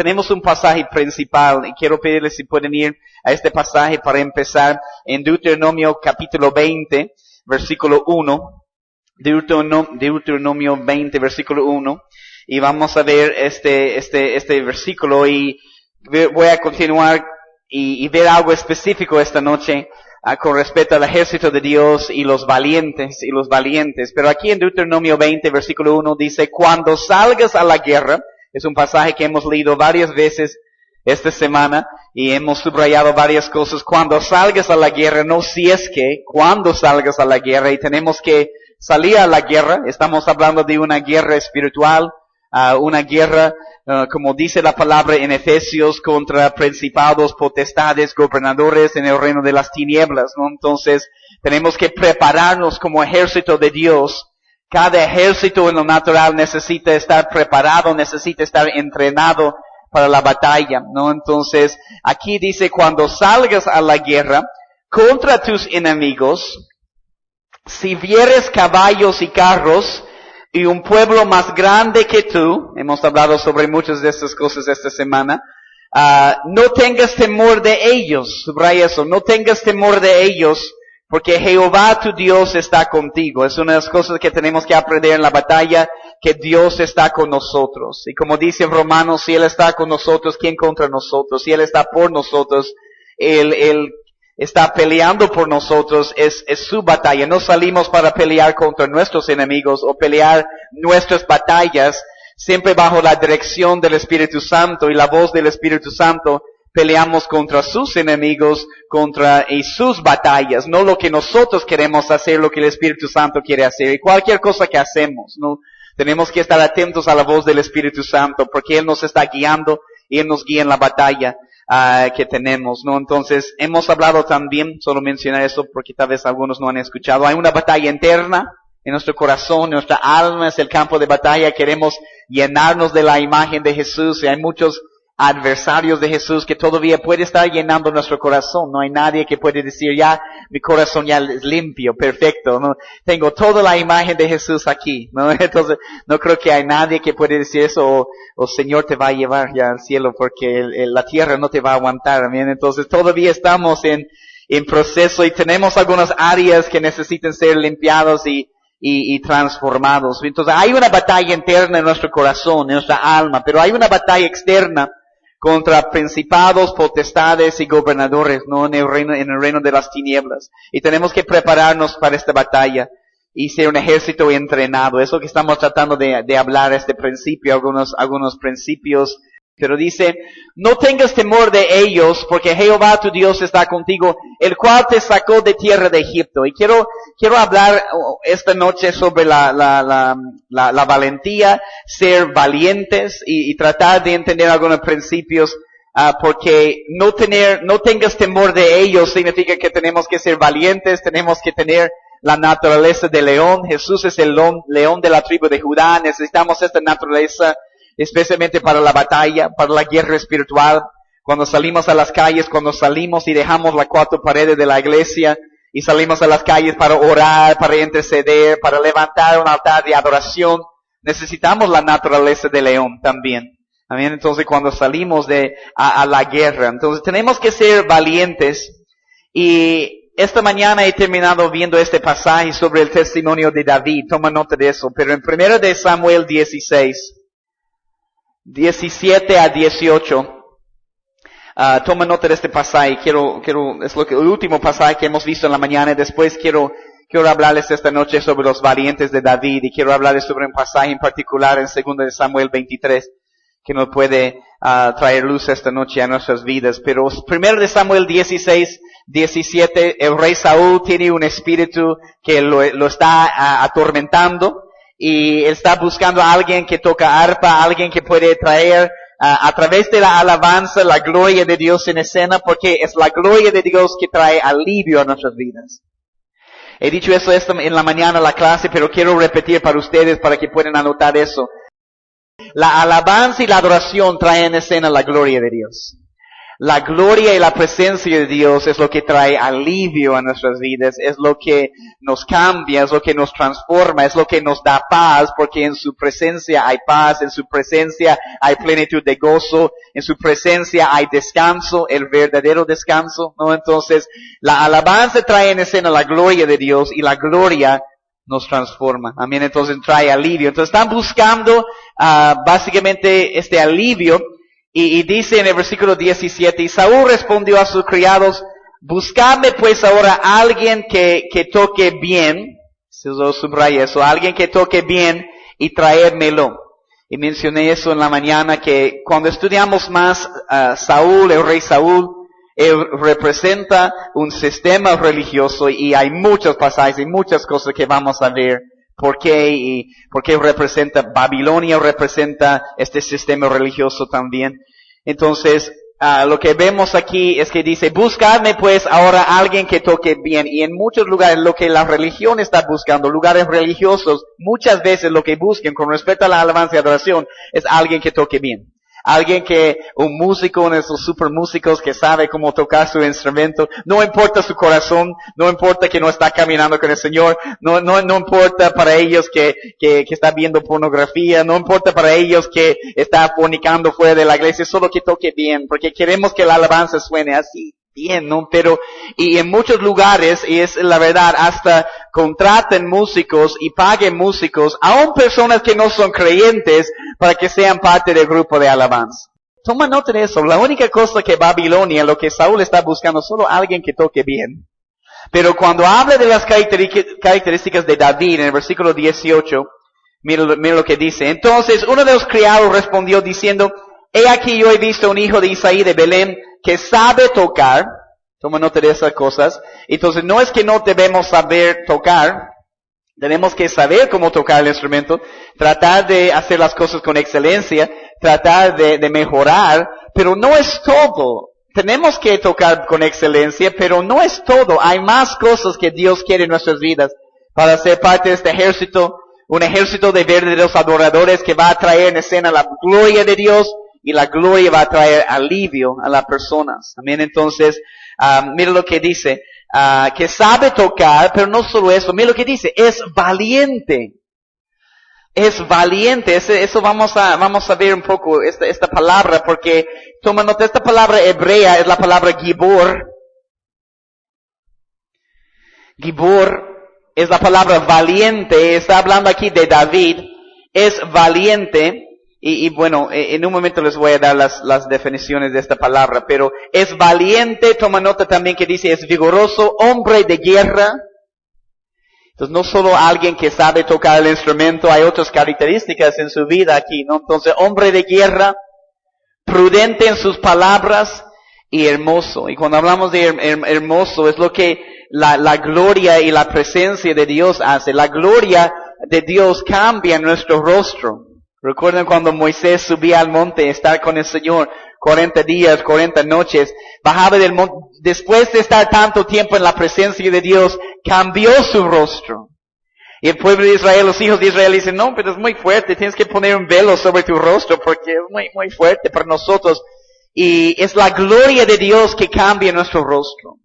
tenemos un pasaje principal y quiero pedirles si pueden ir a este pasaje para empezar en Deuteronomio capítulo 20, versículo 1. Deuteronomio 20, versículo 1. Y vamos a ver este versículo y voy a continuar y ver algo específico esta noche con respecto al ejército de Dios y los valientes. Pero aquí en Deuteronomio 20, versículo 1 dice, cuando salgas a la guerra, es un pasaje que hemos leído varias veces esta semana y hemos subrayado varias cosas. Cuando salgas a la guerra, no si es que, cuando salgas a la guerra, y tenemos que salir a la guerra. Estamos hablando de una guerra espiritual, una guerra, como dice la palabra en Efesios, contra principados, potestades, gobernadores en el reino de las tinieblas, ¿no? Entonces, tenemos que prepararnos como ejército de Dios. Cada ejército en lo natural necesita estar preparado, necesita estar entrenado para la batalla, ¿no? Entonces, aquí dice, cuando salgas a la guerra contra tus enemigos, si vieres caballos y carros y un pueblo más grande que tú, hemos hablado sobre muchas de estas cosas esta semana, no tengas temor de ellos, subraya eso, no tengas temor de ellos, porque Jehová tu Dios está contigo. Es una de las cosas que tenemos que aprender en la batalla, que Dios está con nosotros. Y como dice en Romanos, si Él está con nosotros, ¿quién contra nosotros? Si Él está por nosotros, Él está peleando por nosotros, es su batalla. No salimos para pelear contra nuestros enemigos o pelear nuestras batallas, siempre bajo la dirección del Espíritu Santo y la voz del Espíritu Santo. Peleamos contra sus enemigos, y sus batallas, no lo que nosotros queremos hacer, lo que el Espíritu Santo quiere hacer. Y cualquier cosa que hacemos, ¿no? Tenemos que estar atentos a la voz del Espíritu Santo, porque Él nos está guiando y Él nos guía en la batalla que tenemos, ¿no? Entonces, hemos hablado también, solo mencionar eso porque tal vez algunos no han escuchado, hay una batalla interna en nuestro corazón, nuestra alma es el campo de batalla, queremos llenarnos de la imagen de Jesús y hay muchos adversarios de Jesús que todavía puede estar llenando nuestro corazón. No hay nadie que puede decir, ya, mi corazón ya es limpio, perfecto, ¿no? Tengo toda la imagen de Jesús aquí, ¿no? Entonces, no creo que hay nadie que puede decir eso, o Señor te va a llevar ya al cielo porque la tierra no te va a aguantar, ¿bien? Entonces, todavía estamos en proceso y tenemos algunas áreas que necesitan ser limpiados y transformados. Entonces, hay una batalla interna en nuestro corazón, en nuestra alma, pero hay una batalla externa contra principados, potestades y gobernadores, ¿no? En el reino de las tinieblas. Y tenemos que prepararnos para esta batalla y ser un ejército entrenado. Es lo que estamos tratando de hablar este principio, algunos principios. Pero dice, no tengas temor de ellos, porque Jehová tu Dios está contigo, el cual te sacó de tierra de Egipto. Y quiero hablar esta noche sobre la valentía, ser valientes y tratar de entender algunos principios, porque no tengas temor de ellos significa que tenemos que ser valientes, tenemos que tener la naturaleza de león. Jesús es el león de la tribu de Judá, necesitamos esta naturaleza especialmente para la batalla, para la guerra espiritual, cuando salimos a las calles, cuando salimos y dejamos las cuatro paredes de la iglesia y salimos a las calles para orar, para interceder, para levantar un altar de adoración, necesitamos la naturaleza de león también. Amén. Entonces cuando salimos a la guerra, entonces tenemos que ser valientes. Y esta mañana he terminado viendo este pasaje sobre el testimonio de David, toma nota de eso, pero en 1 de Samuel 16, 17 a 18. Toma nota de este pasaje. Es el último pasaje que hemos visto en la mañana. Después quiero hablarles esta noche sobre los valientes de David y quiero hablarles sobre un pasaje en particular en 2 de Samuel 23 que nos puede traer luz esta noche a nuestras vidas. Pero 1 de Samuel 16, 17, el rey Saúl tiene un espíritu que lo está atormentando. Y él está buscando a alguien que toca arpa, alguien que puede traer a través de la alabanza la gloria de Dios en escena, porque es la gloria de Dios que trae alivio a nuestras vidas. He dicho eso en la mañana en la clase, pero quiero repetir para ustedes para que puedan anotar eso. La alabanza y la adoración traen en escena la gloria de Dios. La gloria y la presencia de Dios es lo que trae alivio a nuestras vidas, es lo que nos cambia, es lo que nos transforma, es lo que nos da paz, porque en su presencia hay paz, en su presencia hay plenitud de gozo, en su presencia hay descanso, el verdadero descanso, ¿no? Entonces, la alabanza trae en escena la gloria de Dios y la gloria nos transforma. Amén. Entonces trae alivio. Entonces están buscando básicamente este alivio. Y dice en el versículo 17, y Saúl respondió a sus criados, buscadme pues ahora alguien que toque bien, se lo subraya eso, alguien que toque bien y traédmelo. Y mencioné eso en la mañana, que cuando estudiamos más Saúl, el rey Saúl, él representa un sistema religioso y hay muchos pasajes y muchas cosas que vamos a ver. ¿Por qué? Y porque representa Babilonia, representa este sistema religioso también. Entonces, lo que vemos aquí es que dice, buscadme pues ahora alguien que toque bien. Y en muchos lugares lo que la religión está buscando, lugares religiosos, muchas veces lo que buscan con respecto a la alabanza y adoración es alguien que toque bien. Alguien un músico, uno de esos super músicos que sabe cómo tocar su instrumento, no importa su corazón, no importa que no está caminando con el Señor, no importa para ellos que está viendo pornografía, no importa para ellos que está fornicando fuera de la iglesia, solo que toque bien, porque queremos que la alabanza suene así. Bien, ¿no? Pero, y en muchos lugares, y es la verdad, hasta contraten músicos y paguen músicos, aún personas que no son creyentes, para que sean parte del grupo de alabanza. Toma nota de eso. La única cosa que Babilonia, lo que Saúl está buscando, solo alguien que toque bien. Pero cuando habla de las características de David, en el versículo 18, mira lo que dice. Entonces, uno de los criados respondió diciendo, he aquí yo he visto un hijo de Isaí de Belén, que sabe tocar, toma nota de esas cosas, entonces no es que no debemos saber tocar, tenemos que saber cómo tocar el instrumento, tratar de hacer las cosas con excelencia, tratar de mejorar, pero no es todo. Tenemos que tocar con excelencia, pero no es todo. Hay más cosas que Dios quiere en nuestras vidas para ser parte de este ejército, un ejército de verdaderos adoradores que va a traer en escena la gloria de Dios, y la gloria va a traer alivio a las personas. Amén. Entonces, mira lo que dice, que sabe tocar, pero no solo eso, mira lo que dice, es valiente. Es valiente. Eso vamos a ver un poco esta palabra, porque toma nota, esta palabra hebrea es la palabra gibor. Gibor es la palabra valiente, está hablando aquí de David, es valiente. Y bueno, en un momento les voy a dar las definiciones de esta palabra, pero es valiente, toma nota también que dice es vigoroso, hombre de guerra. Entonces no solo alguien que sabe tocar el instrumento, hay otras características en su vida aquí, ¿no? Entonces hombre de guerra, prudente en sus palabras y hermoso. Y cuando hablamos de hermoso es lo que la gloria y la presencia de Dios hace. La gloria de Dios cambia nuestro rostro. Recuerden cuando Moisés subía al monte a estar con el Señor 40 días, 40 noches, bajaba del monte, después de estar tanto tiempo en la presencia de Dios, cambió su rostro. Y el pueblo de Israel, los hijos de Israel dicen, no, pero es muy fuerte, tienes que poner un velo sobre tu rostro porque es muy, muy fuerte para nosotros. Y es la gloria de Dios que cambia nuestro rostro.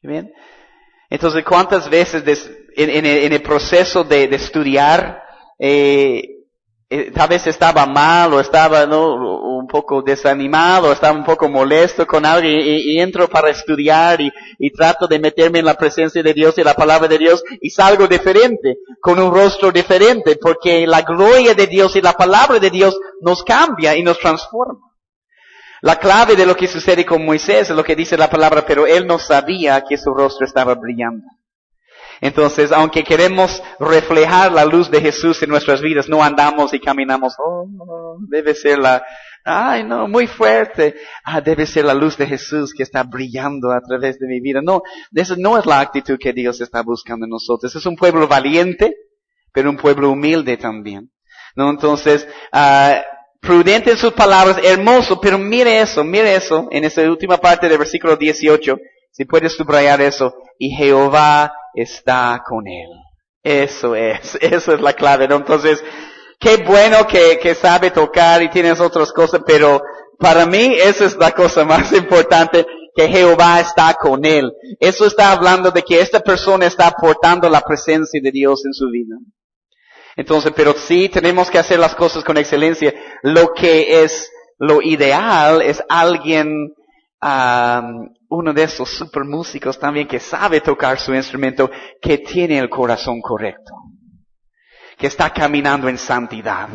¿Bien? Entonces, ¿cuántas veces en el proceso de estudiar, tal vez estaba mal o estaba un poco desanimado, estaba un poco molesto con alguien y entro para estudiar y trato de meterme en la presencia de Dios y la palabra de Dios y salgo diferente, con un rostro diferente, porque la gloria de Dios y la palabra de Dios nos cambia y nos transforma. La clave de lo que sucede con Moisés es lo que dice la palabra, pero él no sabía que su rostro estaba brillando. Entonces, aunque queremos reflejar la luz de Jesús en nuestras vidas, no andamos y caminamos, debe ser muy fuerte. Debe ser la luz de Jesús que está brillando a través de mi vida. No, esa no es la actitud que Dios está buscando en nosotros. Es un pueblo valiente, pero un pueblo humilde también. ¿No? Entonces, prudente en sus palabras, hermoso, pero mire eso, en esa última parte del versículo 18, si puedes subrayar eso, y Jehová está con él. Eso es la clave, ¿no? Entonces, qué bueno que sabe tocar y tienes otras cosas, pero Para mí, esa es la cosa más importante, que Jehová está con él. Eso está hablando de que esta persona está aportando la presencia de Dios en su vida. Entonces, pero sí tenemos que hacer las cosas con excelencia. Lo que es lo ideal es alguien, uno de esos super músicos también que sabe tocar su instrumento, que tiene el corazón correcto, que está caminando en santidad,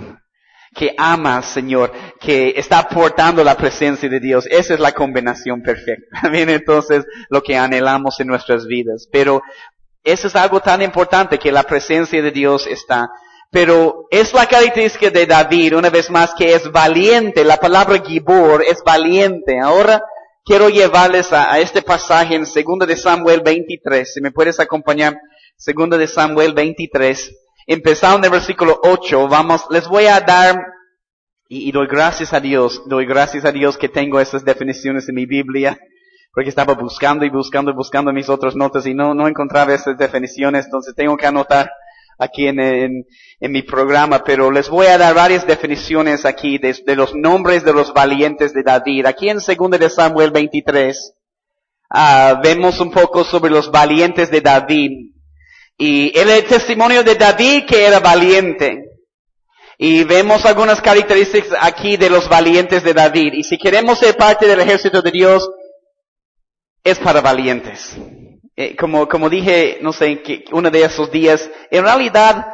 que ama al Señor, que está aportando la presencia de Dios. Esa es la combinación perfecta. Bien, entonces, lo que anhelamos en nuestras vidas. Pero eso es algo tan importante, que la presencia de Dios está. Pero es la característica de David, una vez más, que es valiente. La palabra Gibor es valiente. Ahora quiero llevarles a este pasaje en 2 de Samuel 23. Si me puedes acompañar, 2 de Samuel 23. Empezando en el versículo 8, les voy a dar, y doy gracias a Dios que tengo esas definiciones en mi Biblia, porque estaba buscando mis otras notas y no encontraba esas definiciones, entonces tengo que anotar aquí en mi programa, pero les voy a dar varias definiciones aquí de los nombres de los valientes de David. Aquí en 2 de Samuel 23, vemos un poco sobre los valientes de David. Y el testimonio de David, que era valiente. Y vemos algunas características aquí de los valientes de David. Y si queremos ser parte del ejército de Dios, es para valientes. Como dije, no sé, que uno de esos días, en realidad,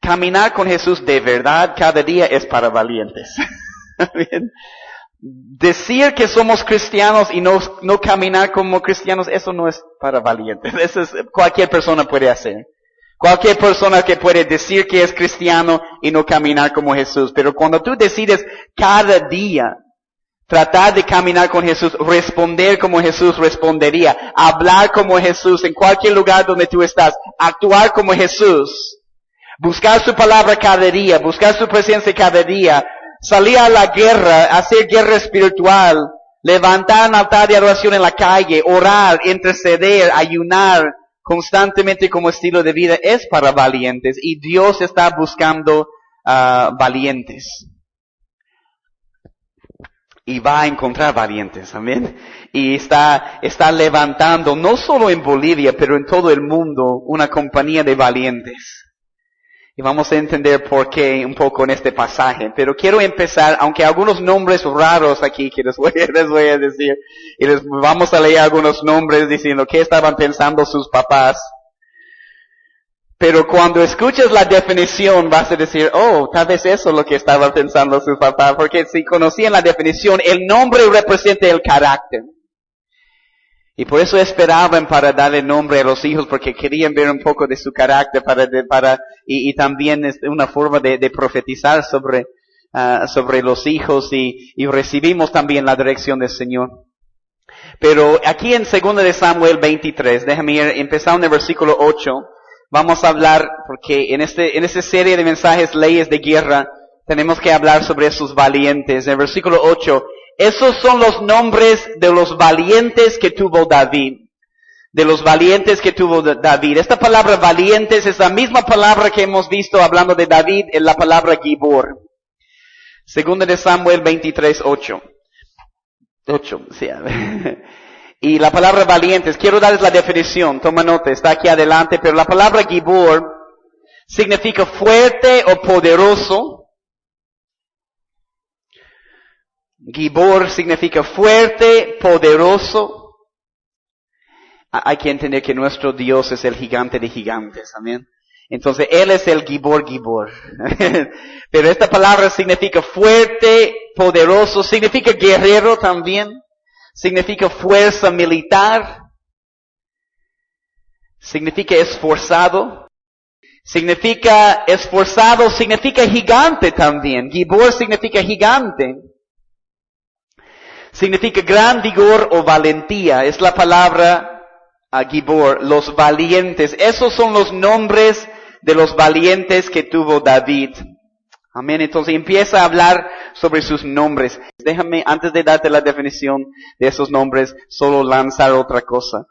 caminar con Jesús de verdad cada día es para valientes. Bien. Decir que somos cristianos y no caminar como cristianos, eso no es para valientes. Eso cualquier persona puede hacer. Cualquier persona que puede decir que es cristiano y no caminar como Jesús. Pero cuando tú decides cada día tratar de caminar con Jesús, responder como Jesús respondería, hablar como Jesús en cualquier lugar donde tú estás, actuar como Jesús, buscar su palabra cada día, buscar su presencia cada día, salir a la guerra, hacer guerra espiritual, levantar un altar de adoración en la calle, orar, interceder, ayunar constantemente como estilo de vida, es para valientes. Y Dios está buscando valientes. Y va a encontrar valientes, amén. Y está levantando, no solo en Bolivia, pero en todo el mundo, una compañía de valientes. Y vamos a entender por qué un poco en este pasaje. Pero quiero empezar, aunque algunos nombres raros aquí que les voy a decir, y les vamos a leer algunos nombres diciendo qué estaban pensando sus papás. Pero cuando escuches la definición vas a decir, oh, tal vez eso es lo que estaban pensando sus papás, porque si conocían la definición, el nombre representa el carácter. Y por eso esperaban para darle nombre a los hijos, porque querían ver un poco de su carácter y también es una forma de profetizar sobre los hijos y recibimos también la dirección del Señor. Pero aquí en 2 de Samuel 23, déjame ir empezando en el versículo 8, vamos a hablar, porque en esta serie de mensajes, leyes de guerra, tenemos que hablar sobre esos valientes. En el versículo 8, esos son los nombres de los valientes que tuvo David. De los valientes que tuvo David. Esta palabra valientes es la misma palabra que hemos visto hablando de David en la palabra Gibor. 2 de Samuel 23, 8. Sí. Y la palabra valientes, quiero darles la definición, toma nota, está aquí adelante, pero la palabra Gibor significa fuerte o poderoso. Gibor significa fuerte, poderoso. Hay que entender que nuestro Dios es el gigante de gigantes, amén. Entonces, Él es el Gibor. Pero esta palabra significa fuerte, poderoso, significa guerrero también, significa fuerza militar, significa esforzado, significa gigante también. Gibor significa gigante. Significa gran vigor o valentía. Es la palabra Gibor, los valientes. Esos son los nombres de los valientes que tuvo David. Amén. Entonces empieza a hablar sobre sus nombres. Déjame, antes de darte la definición de esos nombres, solo lanzar otra cosa.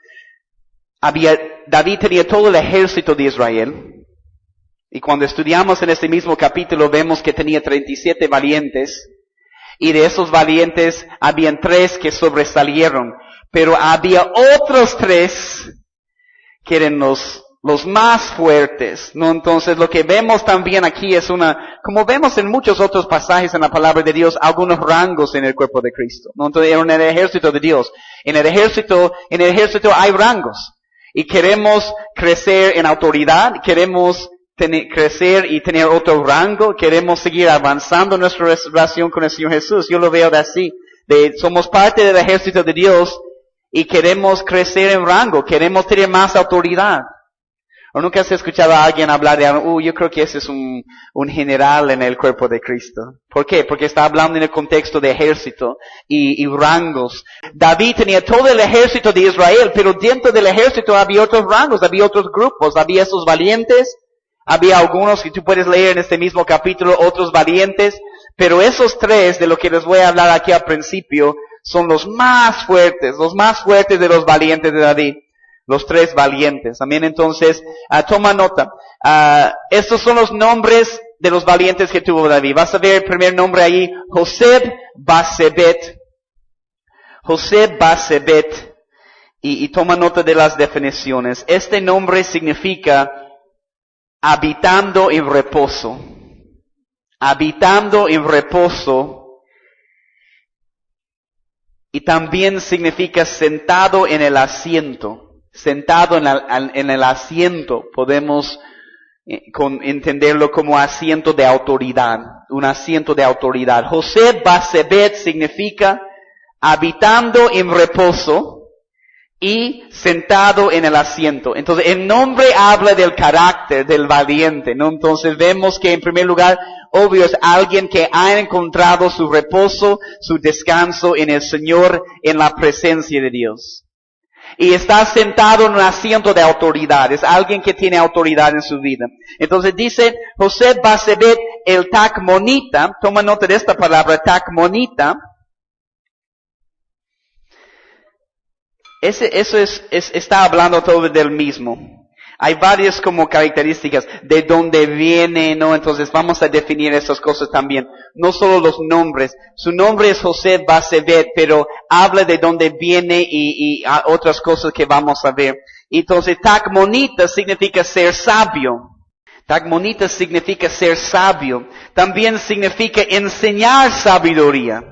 David tenía todo el ejército de Israel. Y cuando estudiamos en este mismo capítulo, vemos que tenía 37 valientes. Y de esos valientes habían 3 que sobresalieron, pero había otros 3 que eran los más fuertes, ¿no? Entonces lo que vemos también aquí es como vemos en muchos otros pasajes en la palabra de Dios, algunos rangos en el cuerpo de Cristo, ¿no? Entonces en el ejército de Dios, en el ejército hay rangos. Y queremos crecer en autoridad, queremos crecer y tener otro rango, queremos seguir avanzando en nuestra relación con el Señor Jesús. Yo lo veo de así, somos parte del ejército de Dios y queremos crecer en rango, queremos tener más autoridad. ¿O nunca has escuchado a alguien hablar de, yo creo que ese es un general en el cuerpo de Cristo? ¿Por qué? Porque está hablando en el contexto de ejército y rangos. David tenía todo el ejército de Israel, pero dentro del ejército había otros rangos, había otros grupos, había esos valientes, había algunos que tú puedes leer en este mismo capítulo, otros valientes, pero esos 3 de lo que les voy a hablar aquí al principio son los más fuertes de los valientes de David. Los 3 valientes. Amén. Entonces, toma nota. Estos son los nombres de los valientes que tuvo David. Vas a ver el primer nombre ahí, Joseb-Basebet. Joseb-Basebet. Y toma nota de las definiciones. Este nombre significa habitando en reposo. Habitando en reposo. Y también significa sentado en el asiento. Sentado en el asiento, podemos entenderlo como asiento de autoridad, un asiento de autoridad. Joseb-Basebet significa habitando en reposo y sentado en el asiento. Entonces, el nombre habla del carácter del valiente, ¿no? Entonces, vemos que en primer lugar, obvio, es alguien que ha encontrado su reposo, su descanso en el Señor, en la presencia de Dios. Y está sentado en un asiento de autoridad. Es alguien que tiene autoridad en su vida. Entonces dice Joseb-Basebet el Tacmonita. Toma nota de esta palabra, Tacmonita. Está hablando todo del mismo. Hay varias como características de dónde viene, ¿no? Entonces vamos a definir esas cosas también. No solo los nombres. Su nombre es Joseb-Basebet, pero habla de dónde viene y otras cosas que vamos a ver. Entonces, Tacmonita significa ser sabio. Tacmonita significa ser sabio. También significa enseñar sabiduría.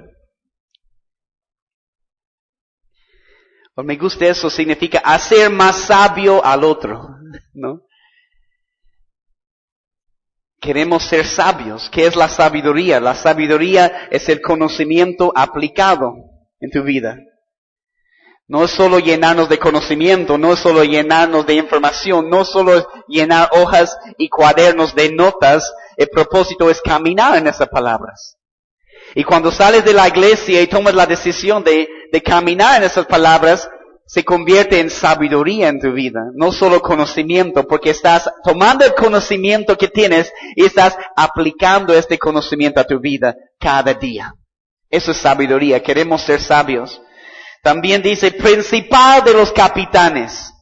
Me gusta eso, significa hacer más sabio al otro, ¿no? Queremos ser sabios. ¿Qué es la sabiduría? La sabiduría es el conocimiento aplicado en tu vida. No es solo llenarnos de conocimiento, no es solo llenarnos de información, no es solo llenar hojas y cuadernos de notas. El propósito es caminar en esas palabras. Y cuando sales de la iglesia y tomas la decisión de caminar en esas palabras, se convierte en sabiduría en tu vida. No solo conocimiento, porque estás tomando el conocimiento que tienes y estás aplicando este conocimiento a tu vida cada día. Eso es sabiduría. Queremos ser sabios. También dice, principal de los capitanes.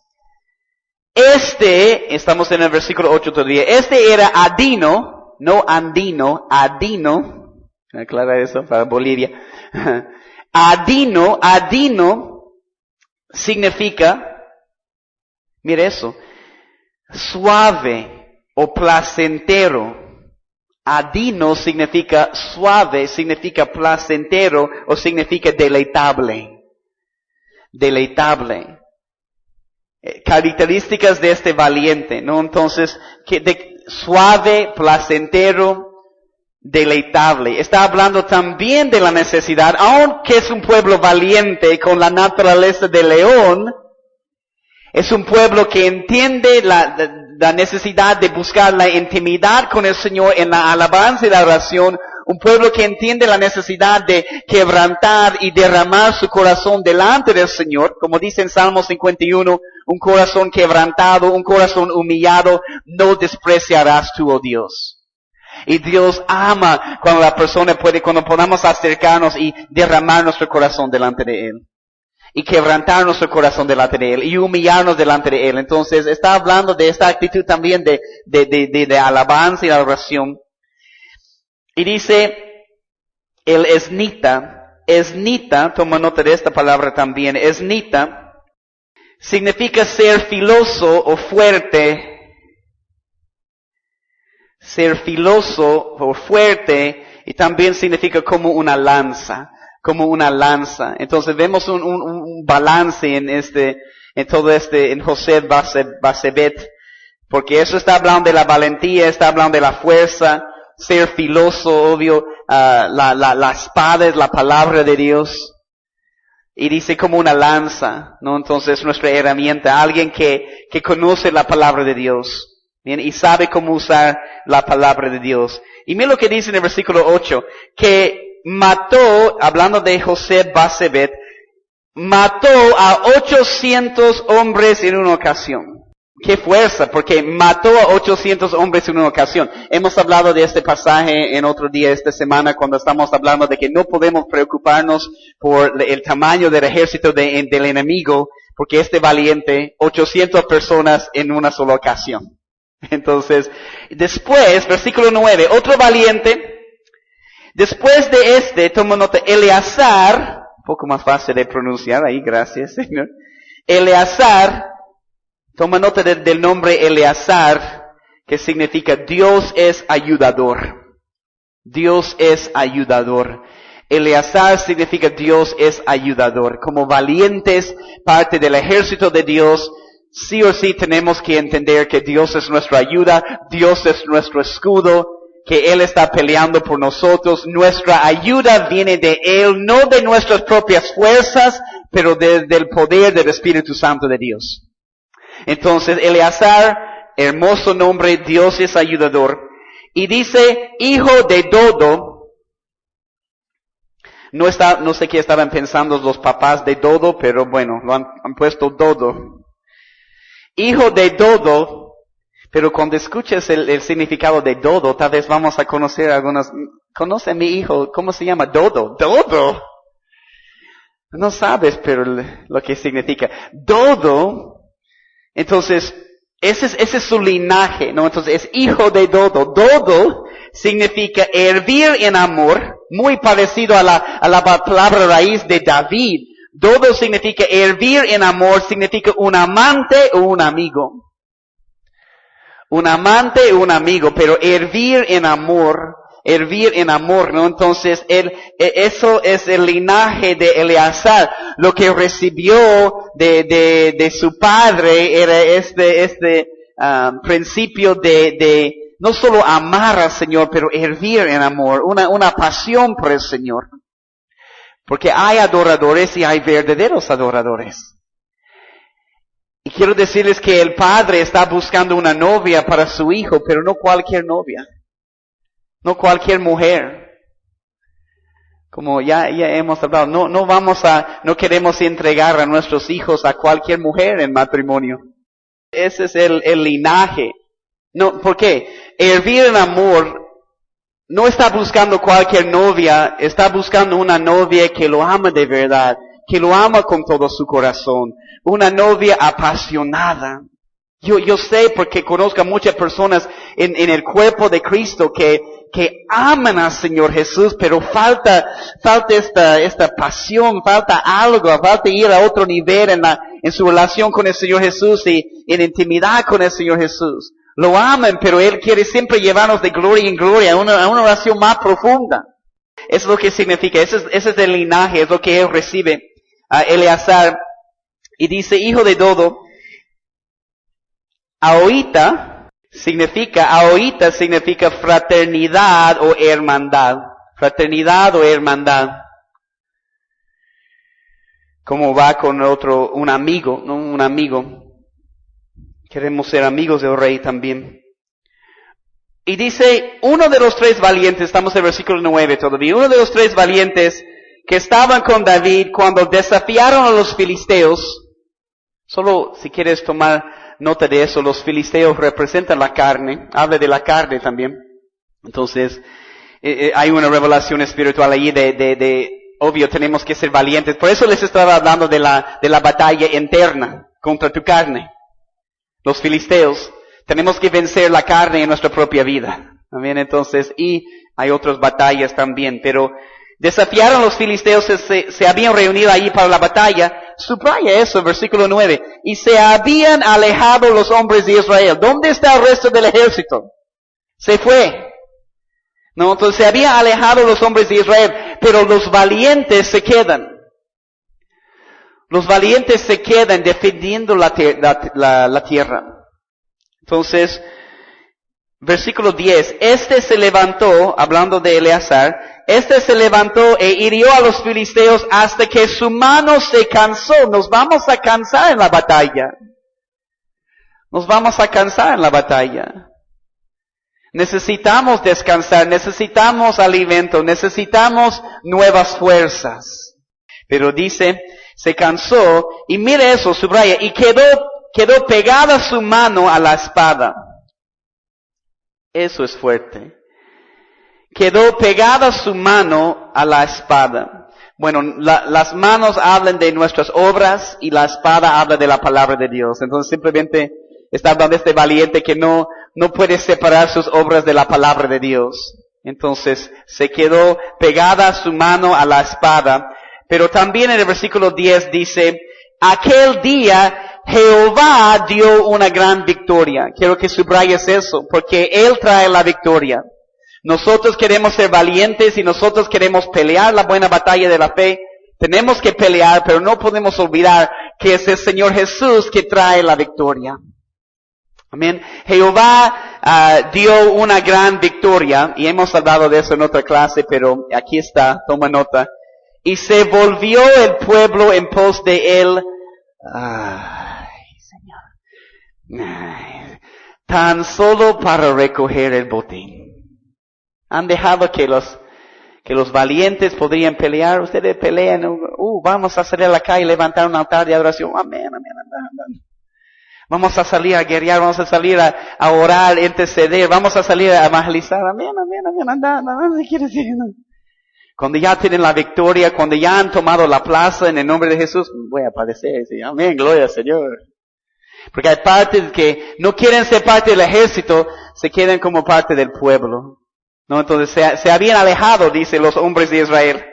Estamos en el versículo 8 todavía. Era Adino, no Andino, Adino. Aclara eso para Bolivia. Adino significa, mire eso, suave o placentero. Adino significa suave, significa placentero o significa deleitable. Deleitable. Características de este valiente, ¿no? Entonces, suave, placentero, deleitable. Está hablando también de la necesidad, aunque es un pueblo valiente con la naturaleza de león, es un pueblo que entiende la necesidad de buscar la intimidad con el Señor en la alabanza y la oración, un pueblo que entiende la necesidad de quebrantar y derramar su corazón delante del Señor, como dice en Salmo 51, un corazón quebrantado, un corazón humillado, no despreciarás tú, oh Dios. Y Dios ama cuando la persona cuando podamos acercarnos y derramar nuestro corazón delante de Él. Y quebrantar nuestro corazón delante de Él. Y humillarnos delante de Él. Entonces, está hablando de esta actitud también de alabanza y de oración. Y dice, el esnita, toma nota de esta palabra también, esnita, significa ser filoso o fuerte. Ser filoso o fuerte, y también significa como una lanza. Entonces vemos un balance en José Basebet, porque eso está hablando de la valentía, está hablando de la fuerza, ser filoso, obvio, la espada es la palabra de Dios. Y dice como una lanza, ¿no? Entonces nuestra herramienta, alguien que conoce la palabra de Dios. Bien, y sabe cómo usar la palabra de Dios. Y mira lo que dice en el versículo 8, que mató, hablando de José Basebet, mató a 800 hombres en una ocasión. ¡Qué fuerza! Porque mató a 800 hombres en una ocasión. Hemos hablado de este pasaje en otro día esta semana cuando estamos hablando de que no podemos preocuparnos por el tamaño del ejército del enemigo, porque este valiente, 800 personas en una sola ocasión. Entonces, después, versículo 9, otro valiente, después de toma nota, Eleazar, un poco más fácil de pronunciar ahí, gracias Señor. Eleazar, toma nota del nombre Eleazar, que significa Dios es ayudador. Dios es ayudador. Eleazar significa Dios es ayudador. Como valientes, parte del ejército de Dios, sí o sí tenemos que entender que Dios es nuestra ayuda, Dios es nuestro escudo, que Él está peleando por nosotros. Nuestra ayuda viene de Él, no de nuestras propias fuerzas, pero del poder del Espíritu Santo de Dios. Entonces, Eleazar, hermoso nombre, Dios es ayudador. Y dice, hijo de Dodo. No sé qué estaban pensando los papás de Dodo, pero bueno, lo han puesto Dodo. Hijo de Dodo, pero cuando escuches el significado de Dodo, tal vez vamos a conocer algunos. ¿Conoce a mi hijo? ¿Cómo se llama? Dodo. ¿Dodo? No sabes, pero lo que significa. Dodo, entonces, ese es su linaje, ¿no? Entonces, es hijo de Dodo. Dodo significa hervir en amor, muy parecido a la palabra raíz de David. Dodo significa hervir en amor, significa un amante o un amigo. Un amante o un amigo, pero hervir en amor, ¿no? Entonces, eso es el linaje de Eleazar. Lo que recibió de su padre era este principio de no solo amar al Señor, pero hervir en amor, una pasión por el Señor. Porque hay adoradores y hay verdaderos adoradores. Y quiero decirles que el padre está buscando una novia para su hijo, pero no cualquier novia. No cualquier mujer. Como ya hemos hablado, no queremos entregar a nuestros hijos a cualquier mujer en matrimonio. Ese es el linaje. No, ¿por qué? Hervir en amor no está buscando cualquier novia, está buscando una novia que lo ama de verdad, que lo ama con todo su corazón, una novia apasionada. Yo sé porque conozco a muchas personas en el cuerpo de Cristo que aman al Señor Jesús, pero falta esta pasión, falta algo, falta ir a otro nivel en su relación con el Señor Jesús y en intimidad con el Señor Jesús. Lo aman, pero Él quiere siempre llevarnos de gloria en gloria a una oración más profunda. Eso es lo que significa, ese es el linaje, es lo que Él recibe a Eleazar. Y dice, hijo de Dodo, Ahorita significa fraternidad o hermandad. Fraternidad o hermandad. Como va con un amigo, ¿no? Un amigo. Queremos ser amigos del rey también. Y dice, uno de los tres valientes, estamos en el versículo 9 todavía, uno de los tres valientes que estaban con David cuando desafiaron a los filisteos, solo si quieres tomar nota de eso, los filisteos representan la carne, habla de la carne también. Entonces, hay una revelación espiritual allí obvio, tenemos que ser valientes. Por eso les estaba hablando de la batalla interna contra tu carne. Los filisteos, tenemos que vencer la carne en nuestra propia vida. Amén. Entonces, y hay otras batallas también, pero Desafiaron a los filisteos, se habían reunido allí para la batalla. Subraya eso, versículo 9. Y se habían alejado los hombres de Israel. ¿Dónde está el resto del ejército? Se fue. No, entonces se habían alejado los hombres de Israel, pero los valientes se quedan. Los valientes se quedan defendiendo la tierra. Entonces, versículo 10. Se levantó, hablando de Eleazar, se levantó e hirió a los filisteos hasta que su mano se cansó. Nos vamos a cansar en la batalla. Nos vamos a cansar en la batalla. Necesitamos descansar, necesitamos alimento, necesitamos nuevas fuerzas. Pero dice, se cansó, y mire eso, subraya, y quedó pegada su mano a la espada. Eso es fuerte. Quedó pegada su mano a la espada. Bueno, las manos hablan de nuestras obras y la espada habla de la palabra de Dios. Entonces simplemente está hablando de este valiente que no puede separar sus obras de la palabra de Dios. Entonces se quedó pegada su mano a la espada. Pero también en el versículo 10 dice, aquel día Jehová dio una gran victoria. Quiero que subrayes eso, porque Él trae la victoria. Nosotros queremos ser valientes y nosotros queremos pelear la buena batalla de la fe. Tenemos que pelear, pero no podemos olvidar que es el Señor Jesús que trae la victoria. Amén. Jehová dio una gran victoria, y hemos hablado de eso en otra clase, pero aquí está, toma nota. Y se volvió el pueblo en pos de él. Ay, Señor. Ay, tan solo para recoger el botín. Han dejado que los valientes podrían pelear. Ustedes pelean. Vamos a salir a la calle y levantar un altar de adoración. Amén, amén, amén. Vamos a salir a guerrear, vamos a salir a orar, interceder, vamos a salir a evangelizar. Amén, amén, amén, anda, ¿qué quiere decir? Cuando ya tienen la victoria, cuando ya han tomado la plaza en el nombre de Jesús, voy a padecer, ¿sí? Amén, gloria al Señor. Porque hay partes que no quieren ser parte del ejército, se quedan como parte del pueblo. ¿No? Entonces se habían alejado, dice, los hombres de Israel.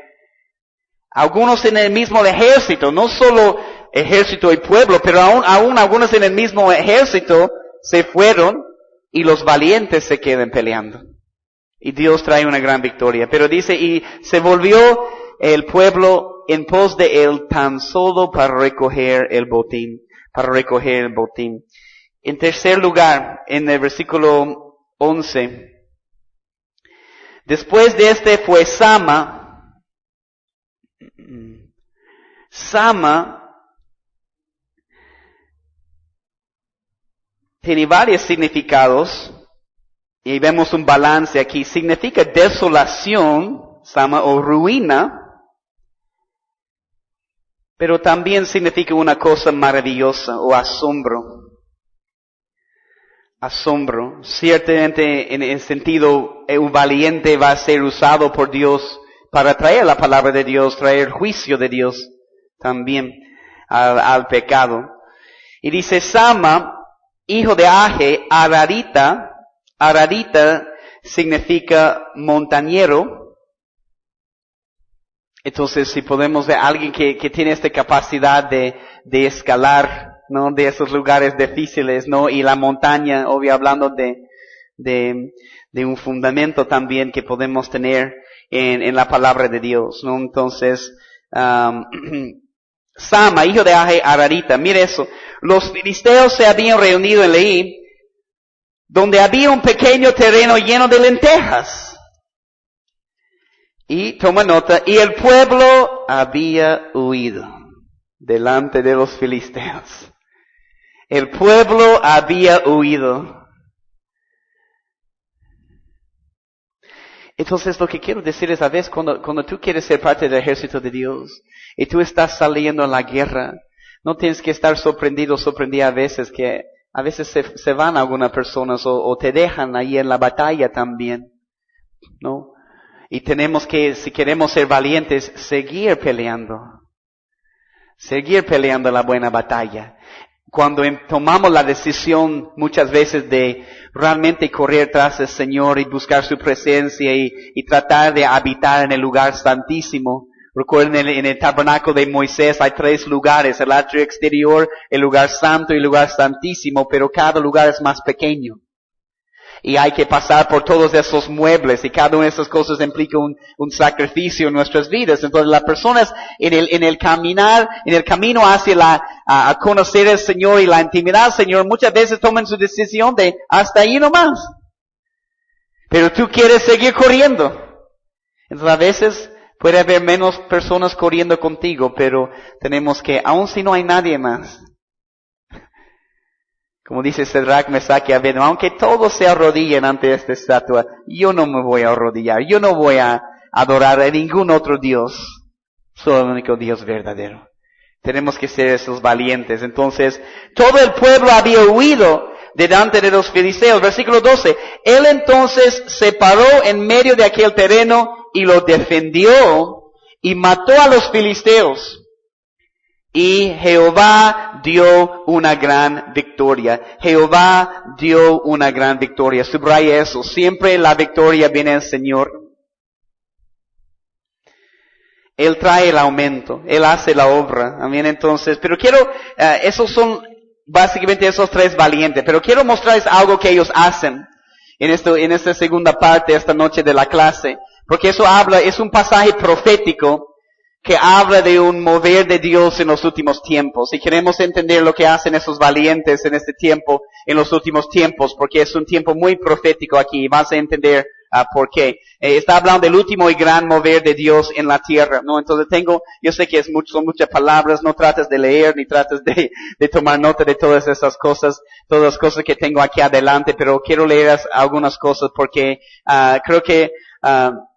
Algunos en el mismo ejército, no solo ejército y pueblo, pero aún algunos en el mismo ejército se fueron y los valientes se quedan peleando. Y Dios trae una gran victoria. Pero dice, y se volvió el pueblo en pos de él tan solo para recoger el botín. En tercer lugar, en el versículo 11, después de fue Sama. Sama tiene varios significados. Y vemos un balance aquí. Significa desolación, Sama, o ruina. Pero también significa una cosa maravillosa o asombro. Asombro. Ciertamente en el sentido, un valiente va a ser usado por Dios para traer la palabra de Dios, traer juicio de Dios también al pecado. Y dice Sama, hijo de Age, Ararita significa montañero. Entonces, si podemos ver a alguien que tiene esta capacidad de escalar, ¿no? De esos lugares difíciles, ¿no? Y la montaña, obvio, hablando de un fundamento también que podemos tener en la palabra de Dios, ¿no? Entonces, Sama, hijo de Age, Ararita, mire eso. Los filisteos se habían reunido en Leí, donde había un pequeño terreno lleno de lentejas. Y toma nota, y el pueblo había huido delante de los filisteos. El pueblo había huido. Entonces lo que quiero decir es, a veces cuando tú quieres ser parte del ejército de Dios y tú estás saliendo a la guerra, no tienes que estar sorprendida a veces que a veces se van algunas personas o te dejan ahí en la batalla también, ¿no? Y tenemos que, si queremos ser valientes, seguir peleando la buena batalla. cuando tomamos la decisión muchas veces de realmente correr tras el Señor y buscar su presencia y tratar de habitar en el lugar santísimo. Recuerden, en el tabernáculo de Moisés hay 3 lugares: el atrio exterior, el lugar santo y el lugar santísimo, pero cada lugar es más pequeño. Y hay que pasar por todos esos muebles, y cada una de esas cosas implica un sacrificio en nuestras vidas. Entonces las personas en el camino hacia a conocer al Señor y la intimidad del Señor, muchas veces toman su decisión de hasta ahí nomás. Pero tú quieres seguir corriendo. Entonces a veces puede haber menos personas corriendo contigo, pero tenemos que, aun si no hay nadie más, como dice Sadrach, Mesach y Abednego, aunque todos se arrodillen ante esta estatua, yo no me voy a arrodillar, yo no voy a adorar a ningún otro Dios, solo el único Dios verdadero. Tenemos que ser esos valientes. Entonces, todo el pueblo había huido delante de los filisteos. Versículo 12. Él entonces se paró en medio de aquel terreno y lo defendió y mató a los filisteos. Y Jehová dio una gran victoria. Jehová dio una gran victoria. Subraya eso. Siempre la victoria viene del Señor. Él trae el aumento. Él hace la obra. Amén. Entonces, pero esos son básicamente esos 3 valientes. Pero quiero mostrarles algo que ellos hacen en esta segunda parte, esta noche de la clase. Porque es un pasaje profético que habla de un mover de Dios en los últimos tiempos. Y queremos entender lo que hacen esos valientes en este tiempo, en los últimos tiempos, porque es un tiempo muy profético aquí. Y vas a entender por qué. Está hablando del último y gran mover de Dios en la tierra, ¿no? Entonces yo sé que son muchas palabras, no trates de leer, ni trates de tomar nota de todas las cosas que tengo aquí adelante, pero quiero leer algunas cosas porque creo que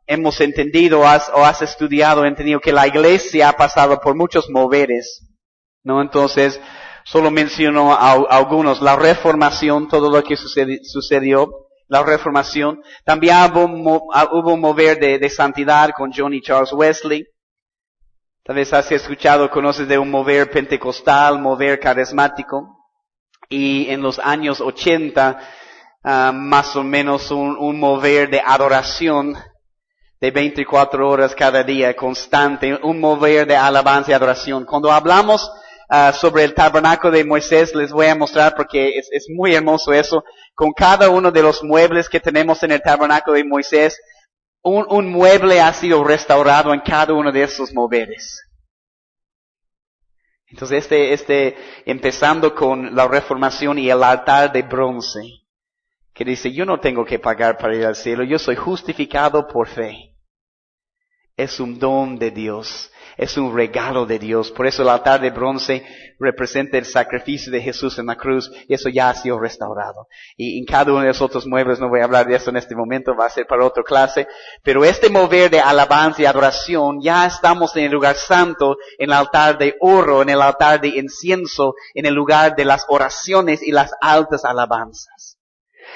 hemos entendido o has entendido que la iglesia ha pasado por muchos moveres, ¿no? Entonces, solo menciono algunos. La Reformación, todo lo que sucedió, la Reformación. También hubo un mover de santidad con John y Charles Wesley. Tal vez has escuchado, conoces de un mover pentecostal, mover carismático. Y en los años 80, más o menos un mover de adoración de 24 horas cada día, constante, un mover de alabanza y adoración. Cuando hablamos sobre el tabernáculo de Moisés, les voy a mostrar porque es muy hermoso eso. Con cada uno de los muebles que tenemos en el tabernáculo de Moisés, un mueble ha sido restaurado en cada uno de esos moveres. Entonces empezando con la Reformación y el altar de bronce, que dice, yo no tengo que pagar para ir al cielo, yo soy justificado por fe. Es un don de Dios. Es un regalo de Dios. Por eso el altar de bronce representa el sacrificio de Jesús en la cruz. Y eso ya ha sido restaurado. Y en cada uno de los otros muebles, no voy a hablar de eso en este momento, va a ser para otra clase. Pero este mover de alabanza y adoración, ya estamos en el lugar santo, en el altar de oro, en el altar de incienso, en el lugar de las oraciones y las altas alabanzas.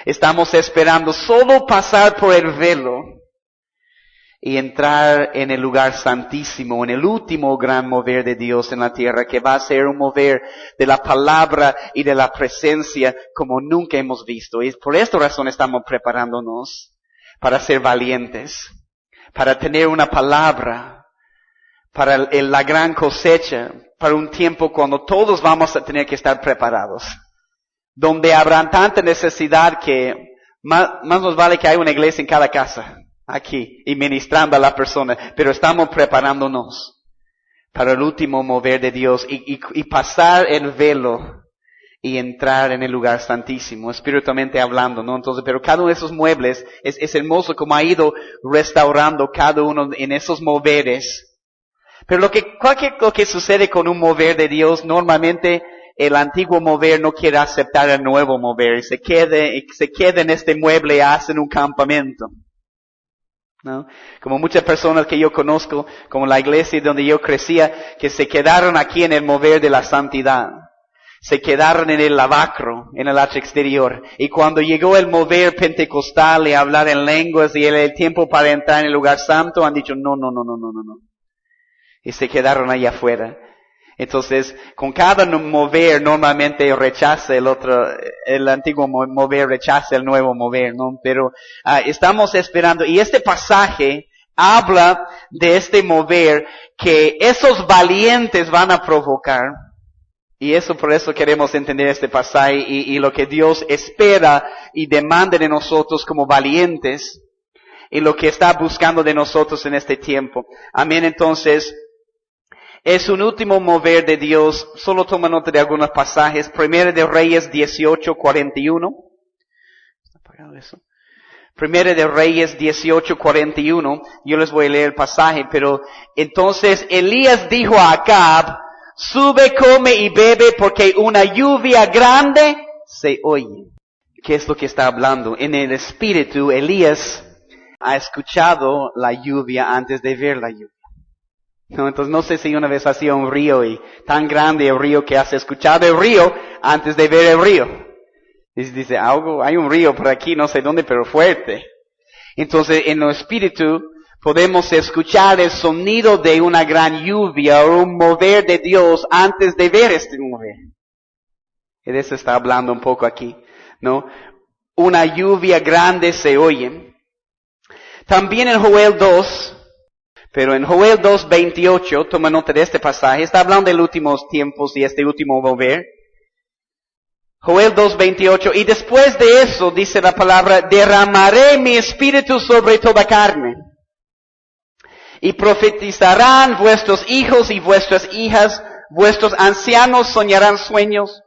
Estamos esperando solo pasar por el velo y entrar en el lugar santísimo, en el último gran mover de Dios en la tierra, que va a ser un mover de la palabra y de la presencia como nunca hemos visto. Y por esta razón estamos preparándonos para ser valientes, para tener una palabra, para la gran cosecha, para un tiempo cuando todos vamos a tener que estar preparados, donde habrá tanta necesidad que más nos vale que haya una iglesia en cada casa aquí y ministrando a la persona, pero estamos preparándonos para el último mover de Dios y pasar el velo y entrar en el lugar santísimo, espiritualmente hablando, ¿no? Entonces, pero cada uno de esos muebles es hermoso como ha ido restaurando cada uno en esos moveres. Pero lo que sucede con un mover de Dios, normalmente el antiguo mover no quiere aceptar el nuevo mover y se queda en este mueble y hacen un campamento, ¿no? Como muchas personas que yo conozco, como la iglesia donde yo crecía, que se quedaron aquí en el mover de la santidad. Se quedaron en el lavacro, en el atrio exterior. Y cuando llegó el mover pentecostal y hablar en lenguas y el tiempo para entrar en el lugar santo, han dicho no. Y se quedaron allá afuera. Entonces, con cada mover normalmente rechaza el antiguo mover rechaza el nuevo mover, ¿no? Pero estamos esperando, y este pasaje habla de este mover que esos valientes van a provocar. Y por eso queremos entender este pasaje y lo que Dios espera y demanda de nosotros como valientes y lo que está buscando de nosotros en este tiempo. Amén. Entonces, es un último mover de Dios. Solo toma nota de algunos pasajes. Primera de Reyes 18:41. ¿Está apagado eso? Primera de Reyes 18:41. Yo les voy a leer el pasaje, pero entonces Elías dijo a Acab, sube, come y bebe porque una lluvia grande se oye. ¿Qué es lo que está hablando? En el espíritu, Elías ha escuchado la lluvia antes de ver la lluvia. No, entonces no sé si una vez hacía un río y tan grande el río que has escuchado el río antes de ver el río. Y dice, hay un río por aquí, no sé dónde, pero fuerte. Entonces en el espíritu podemos escuchar el sonido de una gran lluvia o un mover de Dios antes de ver este mover. Y de eso está hablando un poco aquí, ¿no? Una lluvia grande se oye. También en Joel 2, pero en Joel 2:28, toma nota de este pasaje, está hablando de los últimos tiempos y este último mover. Joel 2:28, y después de eso, dice la palabra, derramaré mi espíritu sobre toda carne. Y profetizarán vuestros hijos y vuestras hijas, vuestros ancianos soñarán sueños,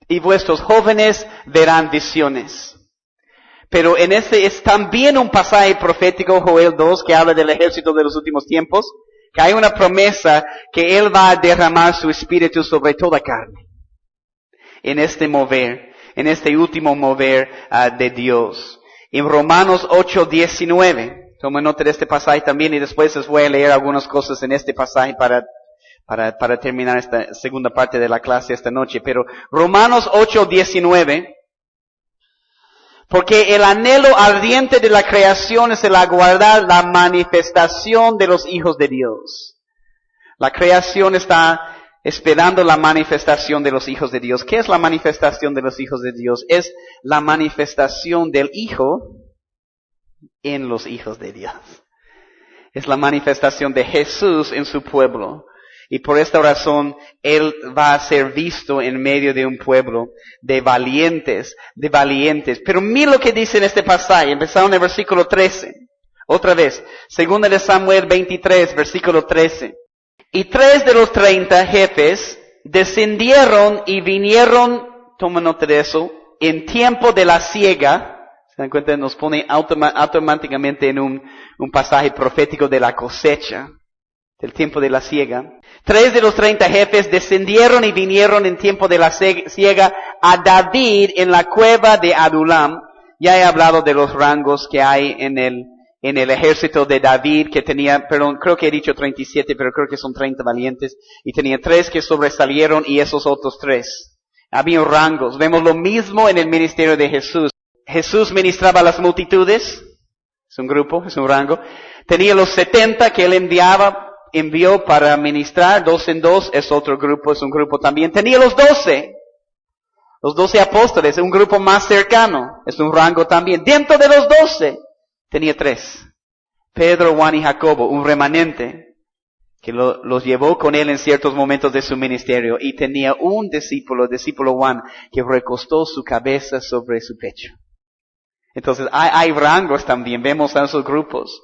y vuestros jóvenes verán visiones. Pero en ese es también un pasaje profético, Joel 2, que habla del ejército de los últimos tiempos, que hay una promesa que Él va a derramar su espíritu sobre toda carne. En este mover, en este último mover de Dios. En Romanos 8:19, toma nota de este pasaje también y después les voy a leer algunas cosas en este pasaje para terminar esta segunda parte de la clase esta noche. Pero Romanos 8:19, porque el anhelo ardiente de la creación es el aguardar la manifestación de los hijos de Dios. La creación está esperando la manifestación de los hijos de Dios. ¿Qué es la manifestación de los hijos de Dios? Es la manifestación del Hijo en los hijos de Dios. Es la manifestación de Jesús en su pueblo. Y por esta razón, Él va a ser visto en medio de un pueblo de valientes. Pero mira lo que dice en este pasaje, empezando en el versículo 13. Otra vez, 2 de Samuel 23, versículo 13. Y 3 de los 30 jefes descendieron y vinieron, toma nota de eso, en tiempo de la siega. Se dan cuenta, nos pone automáticamente en un pasaje profético de la cosecha, del tiempo de la siega. 3 de los 30 jefes descendieron y vinieron en tiempo de la siega a David en la cueva de Adulam. Ya he hablado de los rangos que hay en el ejército de David, que tenía, perdón, creo que he dicho 37, pero creo que son 30 valientes, y tenía 3 que sobresalieron y esos otros 3. Había rangos. Vemos lo mismo en el ministerio de Jesús. Jesús ministraba a las multitudes, es un grupo, es un rango. Tenía los 70 que él envió para ministrar, 2 en 2, es otro grupo, es un grupo también. Tenía los 12 apóstoles, un grupo más cercano, es un rango también. Dentro de los 12, tenía 3. Pedro, Juan y Jacobo, un remanente, que los llevó con él en ciertos momentos de su ministerio. Y tenía un discípulo Juan, que recostó su cabeza sobre su pecho. Entonces, hay rangos también, vemos a esos grupos.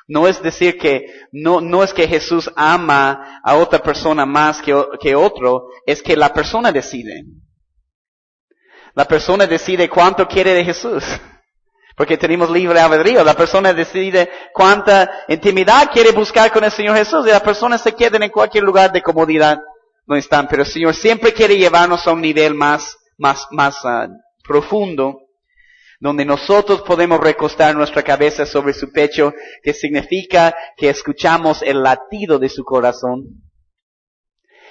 No es decir que, no es que Jesús ama a otra persona más que otro, es que la persona decide. La persona decide cuánto quiere de Jesús. Porque tenemos libre albedrío. La persona decide cuánta intimidad quiere buscar con el Señor Jesús. Y la persona se queda en cualquier lugar de comodidad. No están. Pero el Señor siempre quiere llevarnos a un nivel más profundo, donde nosotros podemos recostar nuestra cabeza sobre su pecho, que significa que escuchamos el latido de su corazón.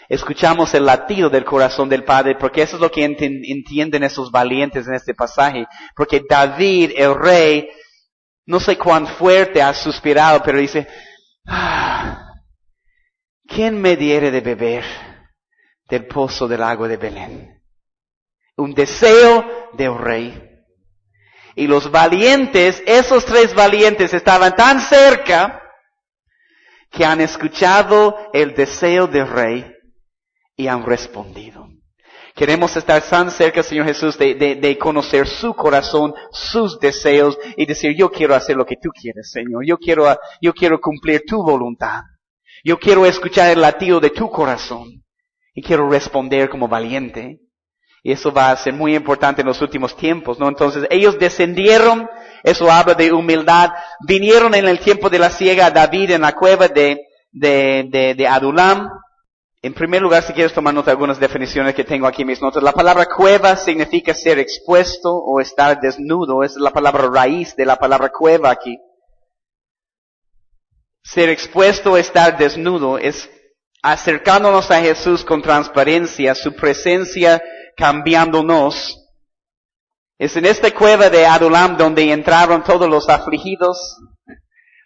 Escuchamos el latido del corazón del Padre, porque eso es lo que entienden esos valientes en este pasaje. Porque David, el rey, no sé cuán fuerte ha suspirado, pero dice, ¿quién me diere de beber del pozo del agua de Belén. Un deseo de un rey. Y los valientes, esos 3 valientes estaban tan cerca que han escuchado el deseo del rey y han respondido. Queremos estar tan cerca, Señor Jesús, de conocer su corazón, sus deseos y decir, yo quiero hacer lo que tú quieres, Señor. Yo quiero cumplir tu voluntad. Yo quiero escuchar el latido de tu corazón y quiero responder como valiente. Y eso va a ser muy importante en los últimos tiempos, ¿no? Entonces, ellos descendieron, eso habla de humildad, vinieron en el tiempo de la siega a David en la cueva de Adulam. En primer lugar, si quieres tomar nota de algunas definiciones que tengo aquí en mis notas, la palabra cueva significa ser expuesto o estar desnudo, esa es la palabra raíz de la palabra cueva aquí. Ser expuesto o estar desnudo es acercándonos a Jesús con transparencia, su presencia cambiándonos. Es en esta cueva de Adulam donde entraron todos los afligidos,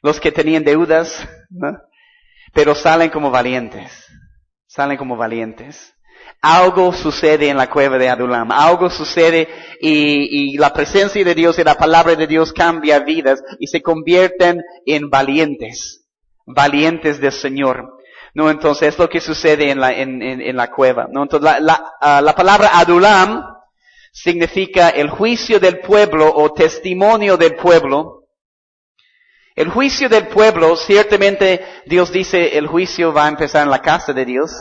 los que tenían deudas, ¿no? Pero salen como valientes. Salen como valientes. Algo sucede en la cueva de Adulam. Algo sucede y la presencia de Dios y la palabra de Dios cambia vidas y se convierten en valientes. Valientes del Señor. No, entonces es lo que sucede en la cueva. No, entonces la palabra Adulam significa el juicio del pueblo o testimonio del pueblo. El juicio del pueblo, ciertamente Dios dice el juicio va a empezar en la casa de Dios.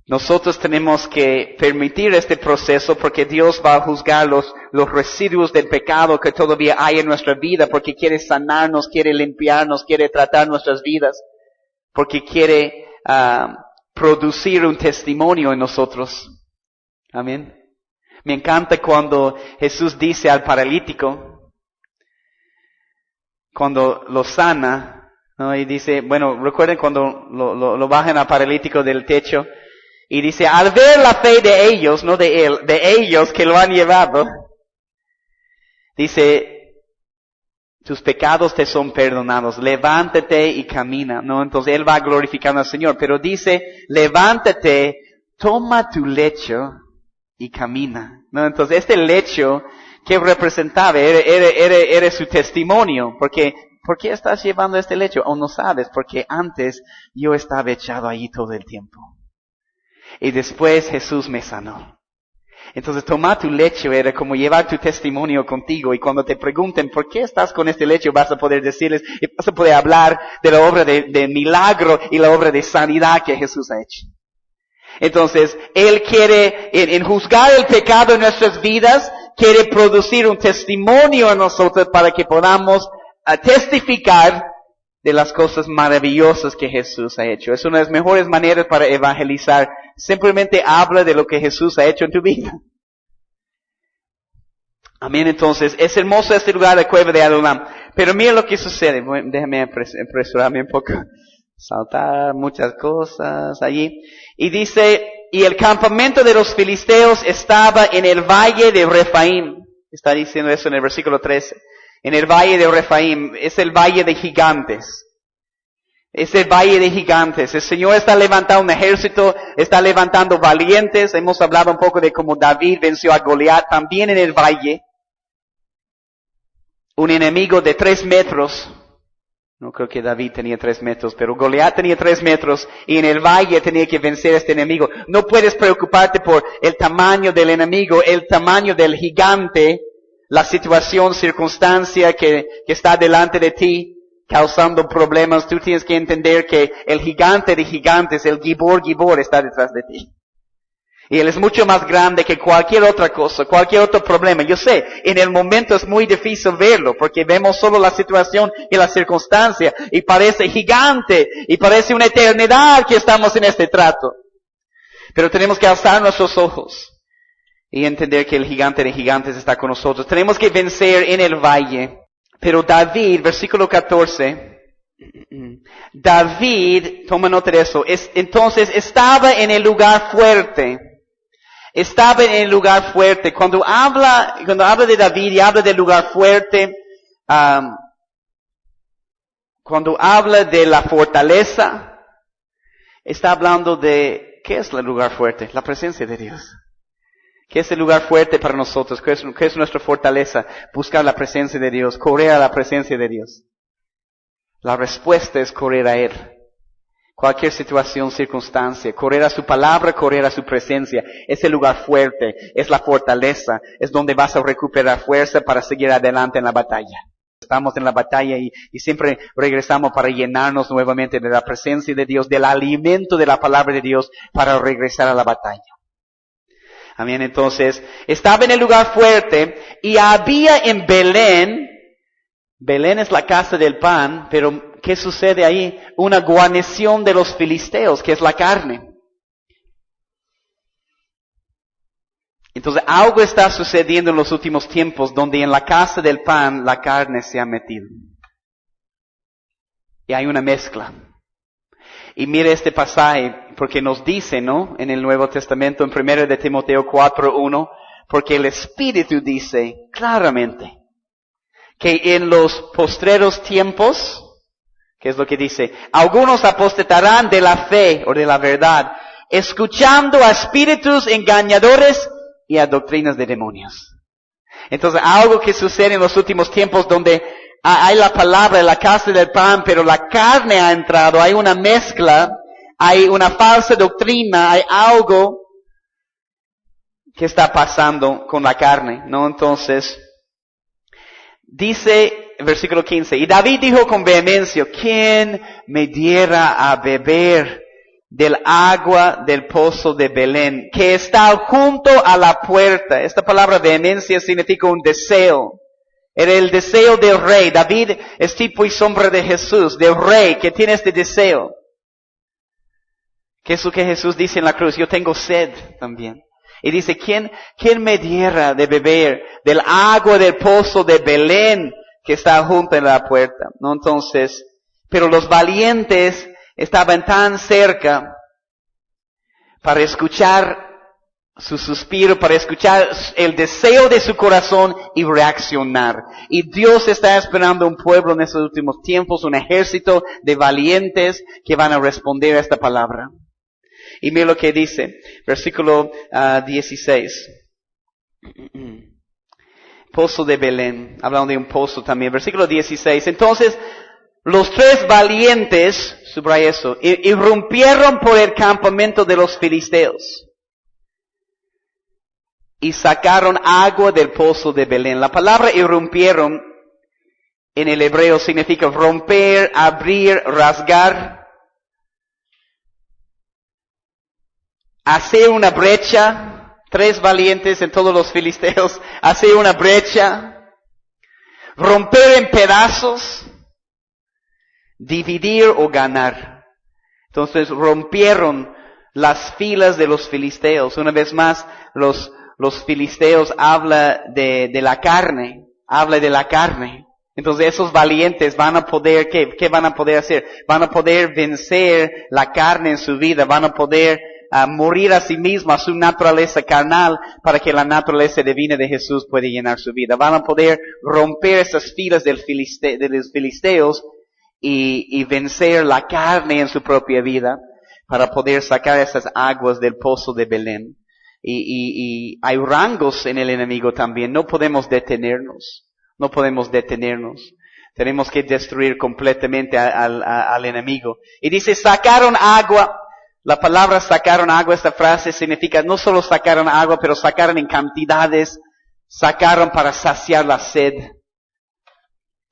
Nosotros tenemos que permitir este proceso porque Dios va a juzgar los residuos del pecado que todavía hay en nuestra vida porque quiere sanarnos, quiere limpiarnos, quiere tratar nuestras vidas. Porque quiere producir un testimonio en nosotros. Amén. Me encanta cuando Jesús dice al paralítico, cuando lo sana, ¿no? Y dice, bueno, recuerden cuando lo bajan al paralítico del techo, y dice, al ver la fe de ellos, no de él, de ellos que lo han llevado, dice, tus pecados te son perdonados, levántate y camina, ¿no? Entonces él va glorificando al Señor, pero dice, levántate, toma tu lecho y camina, ¿no? Entonces este lecho que representaba era su testimonio, porque ¿por qué estás llevando este lecho? O no sabes, porque antes yo estaba echado allí todo el tiempo. Y después Jesús me sanó. Entonces tomar tu lecho era como llevar tu testimonio contigo y cuando te pregunten ¿por qué estás con este lecho? Vas a poder decirles y vas a poder hablar de la obra de milagro y la obra de sanidad que Jesús ha hecho. Entonces, Él quiere, en juzgar el pecado en nuestras vidas, quiere producir un testimonio en nosotros para que podamos testificar de las cosas maravillosas que Jesús ha hecho. Es una de las mejores maneras para evangelizar. Simplemente habla de lo que Jesús ha hecho en tu vida. Amén. Entonces, es hermoso este lugar de cueva de Adulam. Pero mira lo que sucede. Déjame apresurarme un poco. Saltar muchas cosas allí. Y dice, y el campamento de los filisteos estaba en el valle de Refaim. Está diciendo eso en el versículo 13. En el valle de Refaim. Es el valle de gigantes. Es el valle de gigantes. El Señor está levantando un ejército, está levantando valientes. Hemos hablado un poco de cómo David venció a Goliat también en el valle. Un enemigo de 3 metros. No creo que David tenía 3 metros, pero Goliat tenía 3 metros y en el valle tenía que vencer a este enemigo. No puedes preocuparte por el tamaño del enemigo, el tamaño del gigante, la situación, circunstancia que está delante de ti, causando problemas. Tú tienes que entender que el gigante de gigantes, el Gibor, está detrás de ti. Y Él es mucho más grande que cualquier otra cosa, cualquier otro problema. Yo sé, en el momento es muy difícil verlo, porque vemos solo la situación y la circunstancia, y parece gigante, y parece una eternidad que estamos en este trato. Pero tenemos que alzar nuestros ojos, y entender que el gigante de gigantes está con nosotros. Tenemos que vencer en el valle. Pero David, versículo 14, David, toma nota de eso, entonces estaba en el lugar fuerte. Estaba en el lugar fuerte. Cuando habla de David y habla del lugar fuerte, cuando habla de la fortaleza, está hablando de ¿qué es el lugar fuerte? La presencia de Dios. ¿Qué es el lugar fuerte para nosotros? ¿Qué es nuestra fortaleza? Buscar la presencia de Dios, correr a la presencia de Dios. La respuesta es correr a Él. Cualquier situación, circunstancia, correr a su palabra, correr a su presencia. Es el lugar fuerte, es la fortaleza, es donde vas a recuperar fuerza para seguir adelante en la batalla. Estamos en la batalla y siempre regresamos para llenarnos nuevamente de la presencia de Dios, del alimento de la palabra de Dios para regresar a la batalla. Amén. Entonces, estaba en el lugar fuerte y había en Belén es la casa del pan, pero ¿qué sucede ahí? Una guarnición de los filisteos, que es la carne. Entonces, algo está sucediendo en los últimos tiempos donde en la casa del pan la carne se ha metido. Y hay una mezcla. Y mire este pasaje, porque nos dice, ¿no? En el Nuevo Testamento, en 1 de Timoteo 4:1, porque el Espíritu dice claramente que en los postreros tiempos, ¿qué es lo que dice? Algunos apostatarán de la fe o de la verdad, escuchando a espíritus engañadores y a doctrinas de demonios. Entonces, algo que sucede en los últimos tiempos donde hay la palabra en la casa del pan, pero la carne ha entrado, hay una mezcla, hay una falsa doctrina, hay algo que está pasando con la carne, ¿no? Entonces, dice, versículo 15, y David dijo con vehemencia, ¿quién me diera a beber del agua del pozo de Belén, que está junto a la puerta? Esta palabra vehemencia significa un deseo. Era el deseo del rey. David es tipo y sombra de Jesús, del rey que tiene este deseo. ¿Qué es lo que Jesús dice en la cruz? Yo tengo sed también. Y dice, ¿quién me diera de beber del agua del pozo de Belén que está junto a la puerta? ¿No? Entonces, pero los valientes estaban tan cerca para escuchar su suspiro, para escuchar el deseo de su corazón y reaccionar. Y Dios está esperando un pueblo en estos últimos tiempos, un ejército de valientes que van a responder a esta palabra. Y mira lo que dice, versículo 16. Pozo de Belén, hablando de un pozo también. Versículo 16. Entonces, los tres valientes, subraya eso, irrumpieron por el campamento de los filisteos y sacaron agua del pozo de Belén. La palabra irrumpieron en el hebreo significa romper, abrir, rasgar, hacer una brecha. Tres valientes en todos los filisteos, hacer una brecha, romper en pedazos, dividir o ganar. Entonces rompieron las filas de los filisteos. Una vez más, los filisteos habla de la carne, habla de la carne. Entonces esos valientes van a poder, ¿qué van a poder hacer? Van a poder vencer la carne en su vida, van a poder morir a sí mismo, a su naturaleza carnal, para que la naturaleza divina de Jesús pueda llenar su vida. Van a poder romper esas filas de los filisteos y vencer la carne en su propia vida, para poder sacar esas aguas del pozo de Belén. Y hay rangos en el enemigo también. No podemos detenernos. No podemos detenernos. Tenemos que destruir completamente al enemigo. Y dice, sacaron agua. La palabra sacaron agua, esta frase significa no solo sacaron agua, pero sacaron en cantidades. Sacaron para saciar la sed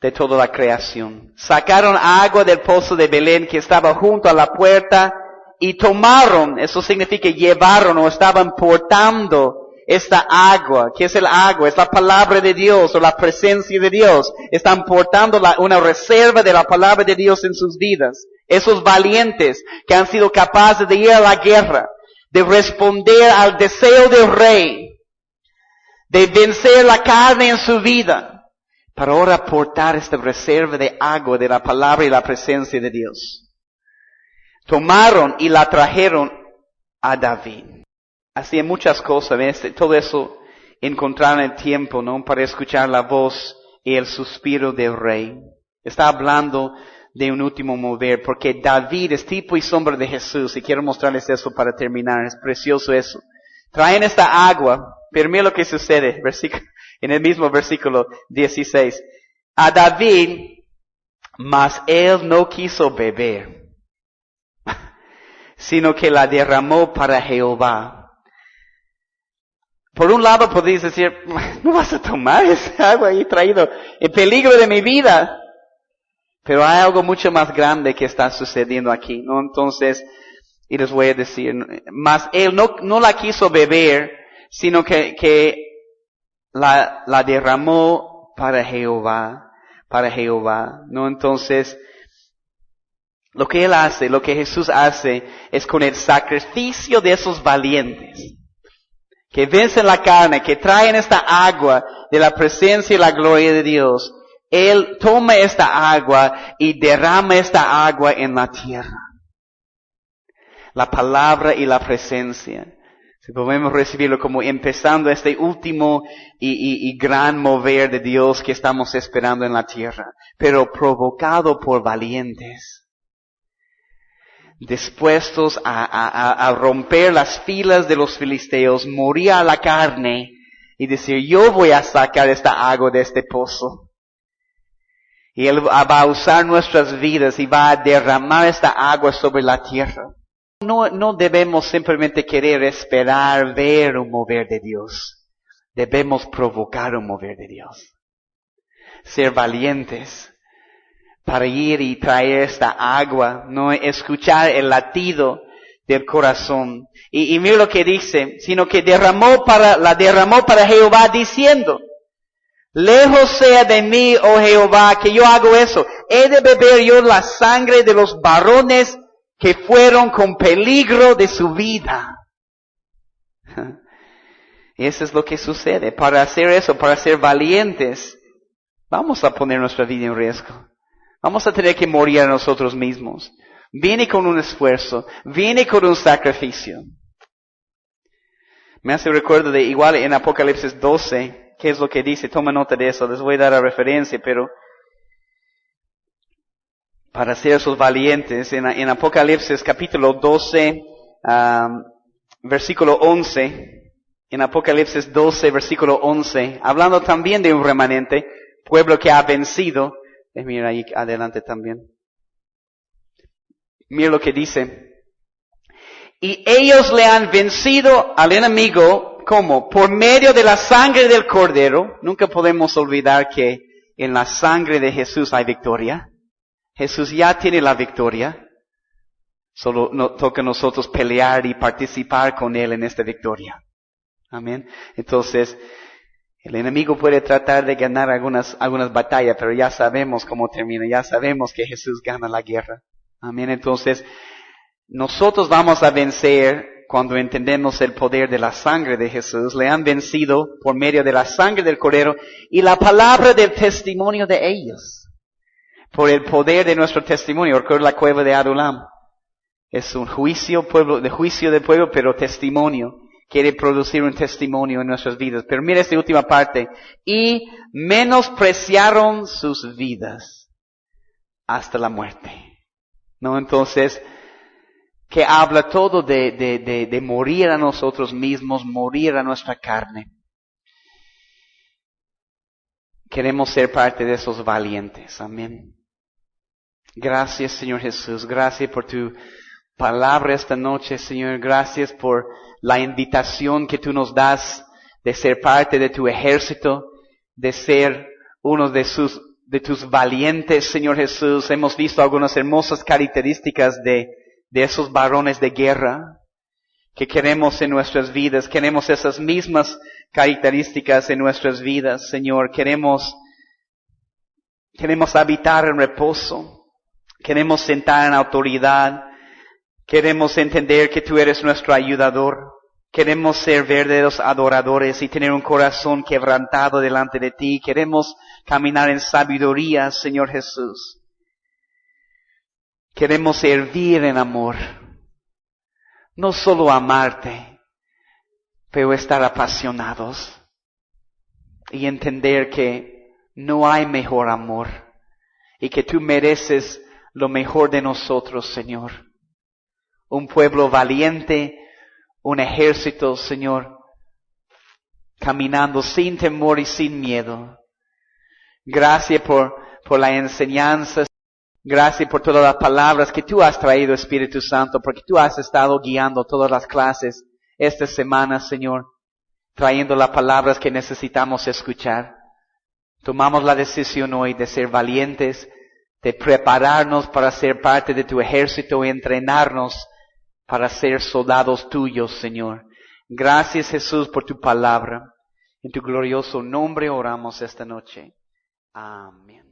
de toda la creación. Sacaron agua del pozo de Belén que estaba junto a la puerta. Y tomaron, eso significa llevaron o estaban portando esta agua. ¿Qué es el agua? Es la palabra de Dios o la presencia de Dios. Están portando una reserva de la palabra de Dios en sus vidas. Esos valientes que han sido capaces de ir a la guerra, de responder al deseo del rey, de vencer la carne en su vida, para ahora portar esta reserva de agua de la palabra y la presencia de Dios. Tomaron y la trajeron a David. Hacían muchas cosas, ¿ves? Todo eso encontraron el tiempo, ¿no? Para escuchar la voz y el suspiro del rey. Está hablando de un último mover, porque David es tipo y sombra de Jesús, y quiero mostrarles eso para terminar, es precioso eso. Traen esta agua, pero mira lo que sucede, en el mismo versículo 16. A David, mas él no quiso beber, sino que la derramó para Jehová. Por un lado podéis decir, no vas a tomar esa agua y traído en peligro de mi vida. Pero hay algo mucho más grande que está sucediendo aquí, ¿no? Entonces, y les voy a decir, mas él no la quiso beber, sino que la derramó para Jehová, ¿no? Entonces, lo que él hace, lo que Jesús hace, es con el sacrificio de esos valientes, que vencen la carne, que traen esta agua de la presencia y la gloria de Dios. Él toma esta agua y derrama esta agua en la tierra. La palabra y la presencia. Si podemos recibirlo como empezando este último y gran mover de Dios que estamos esperando en la tierra, pero provocado por valientes, dispuestos a romper las filas de los filisteos, morir a la carne y decir, yo voy a sacar esta agua de este pozo. Y Él va a usar nuestras vidas y va a derramar esta agua sobre la tierra. No debemos simplemente querer esperar ver un mover de Dios. Debemos provocar un mover de Dios. Ser valientes para ir y traer esta agua, no escuchar el latido del corazón. Y mira lo que dice, sino que la derramó para Jehová diciendo, lejos sea de mí, oh Jehová, que yo hago eso. He de beber yo la sangre de los varones que fueron con peligro de su vida. Y eso es lo que sucede. Para hacer eso, para ser valientes, vamos a poner nuestra vida en riesgo. Vamos a tener que morir a nosotros mismos. Viene con un esfuerzo, viene con un sacrificio. Me hace recuerdo de igual en Apocalipsis 12, ¿qué es lo que dice? Toma nota de eso, les voy a dar la referencia, pero para ser esos valientes, en Apocalipsis capítulo 12, versículo 11, en Apocalipsis 12, versículo 11, hablando también de un remanente, pueblo que ha vencido. Mira ahí adelante también. Mira lo que dice. Y ellos le han vencido al enemigo, ¿cómo? Por medio de la sangre del Cordero. Nunca podemos olvidar que en la sangre de Jesús hay victoria. Jesús ya tiene la victoria. Solo nos toca a nosotros pelear y participar con Él en esta victoria. Amén. Entonces, el enemigo puede tratar de ganar algunas batallas, pero ya sabemos cómo termina. Ya sabemos que Jesús gana la guerra. Amén. Entonces, nosotros vamos a vencer cuando entendemos el poder de la sangre de Jesús. Le han vencido por medio de la sangre del Cordero y la palabra del testimonio de ellos. Por el poder de nuestro testimonio. Recuerda la cueva de Adulam. Es un juicio del pueblo, pero testimonio. Quiere producir un testimonio en nuestras vidas. Pero mira esta última parte. Y menospreciaron sus vidas hasta la muerte. ¿No? Entonces, que habla todo de morir a nosotros mismos, morir a nuestra carne. Queremos ser parte de esos valientes. Amén. Gracias, Señor Jesús. Gracias por tu palabra esta noche, Señor. Gracias por la invitación que tú nos das de ser parte de tu ejército, de ser uno de tus valientes, Señor Jesús. Hemos visto algunas hermosas características de esos varones de guerra que queremos en nuestras vidas. Queremos esas mismas características en nuestras vidas, Señor. Queremos habitar en reposo. Queremos sentar en autoridad. Queremos entender que tú eres nuestro ayudador. Queremos ser verdaderos adoradores y tener un corazón quebrantado delante de ti. Queremos caminar en sabiduría, Señor Jesús. Queremos servir en amor. No solo amarte, pero estar apasionados. Y entender que no hay mejor amor. Y que tú mereces lo mejor de nosotros, Señor. Un pueblo valiente, un ejército, Señor, caminando sin temor y sin miedo. Gracias por la enseñanza. Gracias por todas las palabras que tú has traído, Espíritu Santo, porque tú has estado guiando todas las clases esta semana, Señor, trayendo las palabras que necesitamos escuchar. Tomamos la decisión hoy de ser valientes, de prepararnos para ser parte de tu ejército y entrenarnos para ser soldados tuyos, Señor. Gracias, Jesús, por tu palabra. En tu glorioso nombre oramos esta noche. Amén.